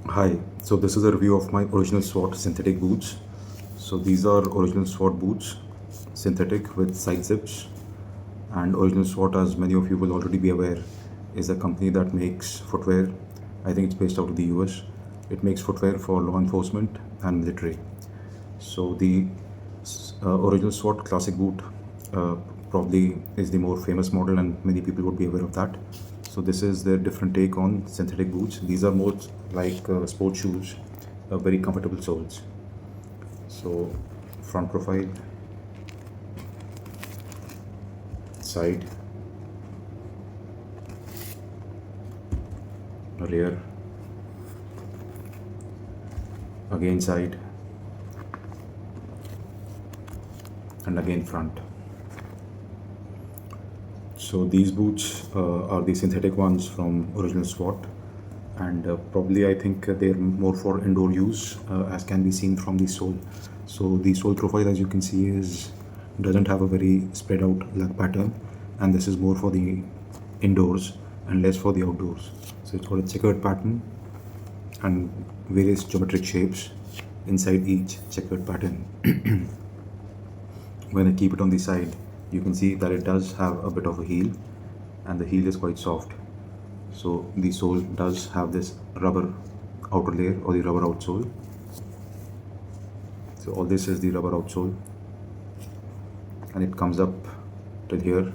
Hi, so this is a review of my original Swat synthetic boots. So these are original Swat boots, synthetic with side zips. And original Swat, as many of you will already be aware, is a company that makes footwear. I think it's based out of the US. It makes footwear for law enforcement and military. So the original SWAT classic boot uh, probably is the more famous model, and many people would be aware of that. So this is their different take on synthetic boots. These are more like sport shoes, very comfortable soles. So front profile, side, rear, again side, and again front. So these boots are the synthetic ones from original SWAT, and probably I think they're more for indoor use, as can be seen from the sole. So the sole profile, as you can see, is doesn't have a very spread out lug pattern, and this is more for the indoors and less for the outdoors. So it's got a checkered pattern and various geometric shapes inside each checkered pattern. When I keep it on the side, you can see that it does have a bit of a heel, and the heel is quite soft. So the sole does have this rubber outer layer or the rubber outsole. So all this is the rubber outsole, and it comes up till here.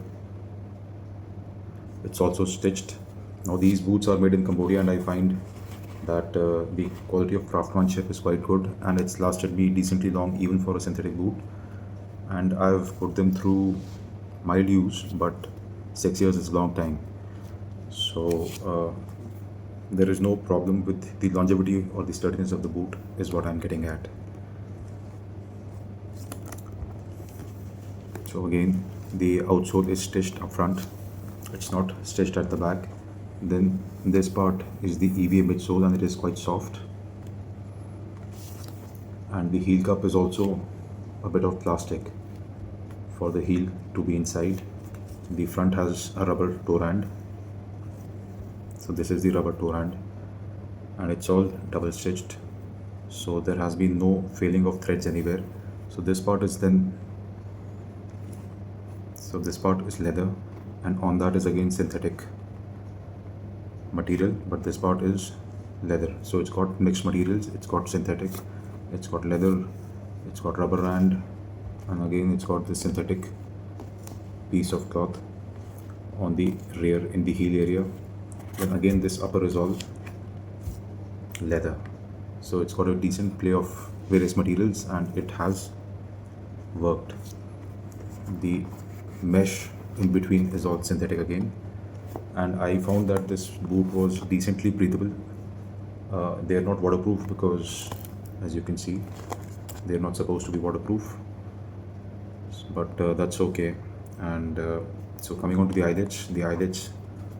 It's also stitched. Now these boots are made in Cambodia, and I find that the quality of craftsmanship is quite good, and it's lasted me decently long even for a synthetic boot. And I've put them through mild use, but 6 years is a long time. So there is no problem with the longevity or the sturdiness of the boot, is what I'm getting at. So again, the outsole is stitched up front, it's not stitched at the back. Then this part is the EVA midsole, and it is quite soft. And the heel cup is also a bit of plastic for the heel to be inside. The front has a rubber toe rand. So this is the rubber toe rand, and it's all double stitched. So there has been no failing of threads anywhere. So this part is leather, and on that is again synthetic material, but this part is leather. So it's got mixed materials, it's got synthetic, it's got leather, it's got rubber rand, and again it's got this synthetic piece of cloth on the rear in the heel area. Then again this upper is all leather. So it's got a decent play of various materials, and it has worked. The mesh in between is all synthetic again, and I found that this boot was decently breathable. They are not waterproof because, as you can see, they're not supposed to be waterproof, but that's okay. And so coming on to the eyelets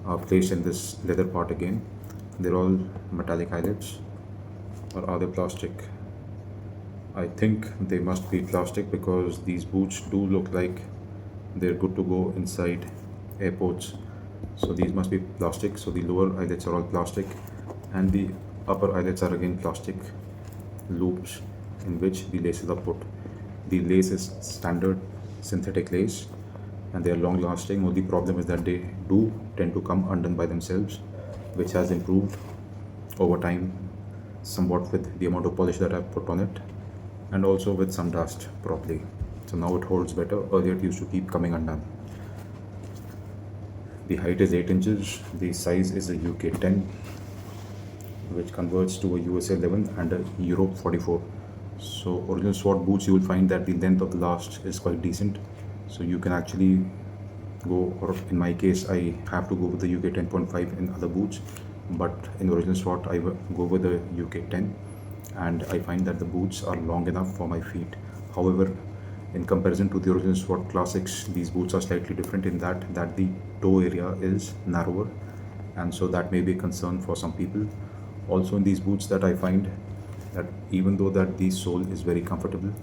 are placed in this leather part again. They're all metallic eyelets, or are they plastic? I think they must be plastic because these boots do look like they're good to go inside airports. So these must be plastic. So the lower eyelets are all plastic, and the upper eyelets are again plastic loops in which the laces are put. The lace is standard synthetic lace, and they are long lasting. Only problem is that they do tend to come undone by themselves, which has improved over time somewhat with the amount of polish that I've put on it, and also with some dust probably. So now it holds better. Earlier it used to keep coming undone. The height is 8 inches, the size is a UK 10, which converts to a US 11 and a Europe 44. So original SWAT boots, you will find that the length of the last is quite decent. So you can actually go, or in my case, I have to go with the UK 10.5 in other boots, but in original SWAT, I go with the UK 10, and I find that the boots are long enough for my feet. However, in comparison to the original SWAT classics, these boots are slightly different in that the toe area is narrower, and so that may be a concern for some people. Also in these boots, that I find that even though that the sole is very comfortable,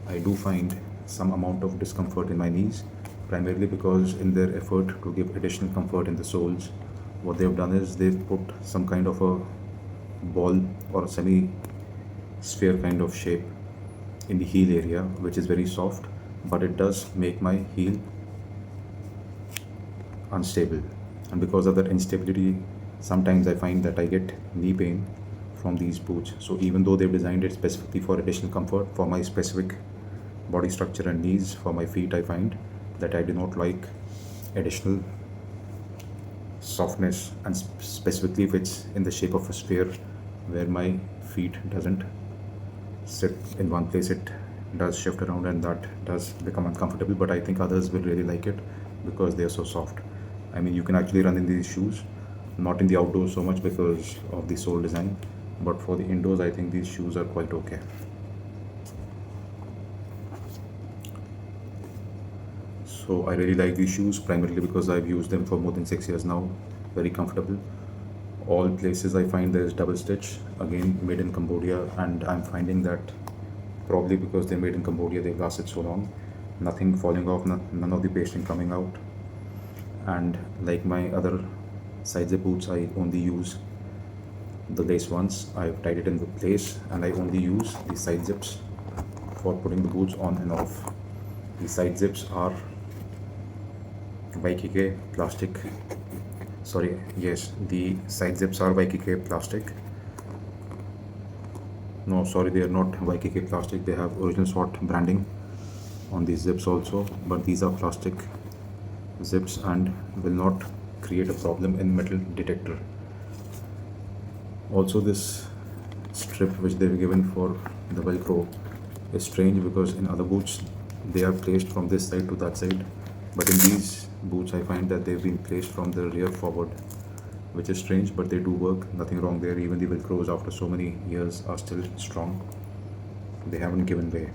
I do find some amount of discomfort in my knees, primarily because in their effort to give additional comfort in the soles, what they've done is they've put some kind of a ball or semi sphere kind of shape in the heel area, which is very soft, but it does make my heel unstable. And because of that instability, sometimes I find that I get knee pain from these boots. So even though they've designed it specifically for additional comfort for my specific body structure and knees for my feet, I find that I do not like additional softness, and specifically if it's in the shape of a sphere where my feet doesn't sit in one place, it does shift around, and that does become uncomfortable. But I think others will really like it because they are so soft. I mean, you can actually run in these shoes, not in the outdoors so much because of the sole design, but for the indoors I think these shoes are quite okay. So I really like these shoes primarily because I've used them for more than 6 years now. Very comfortable. All places I find there is double stitch, again made in Cambodia, and I'm finding that probably because they're made in Cambodia they've lasted so long. Nothing falling off, none of the pasting coming out. And like my other side zip boots, I only use the lace ones. I've tied it in place and I only use the side zips for putting the boots on and off. The side zips are YKK plastic. Sorry, yes, the side zips are YKK plastic. No, sorry, they are not YKK plastic. They have original Swat branding on these zips also, but these are plastic zips and will not create a problem in metal detector. Also, this strip which they've given for the Velcro is strange because in other boots they are placed from this side to that side, but in these boots I find that they've been placed from the rear forward, which is strange, but they do work. Nothing wrong there. Even the Velcros after so many years are still strong. They haven't given way.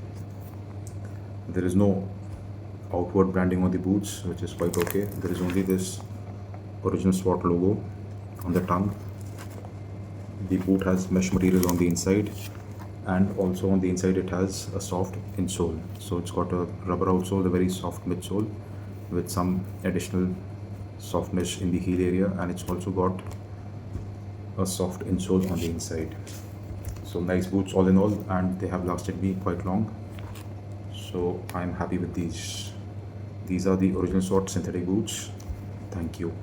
There is no outward branding on the boots, which is quite okay. There is only this original Swat logo on the tongue. The boot has mesh material on the inside, and also on the inside it has a soft insole. So it's got a rubber outsole, a very soft midsole with some additional softness in the heel area, and it's also got a soft insole on the inside. So nice boots all in all, and they have lasted me quite long, so I'm happy with these. These are the original Swat synthetic boots. Thank you.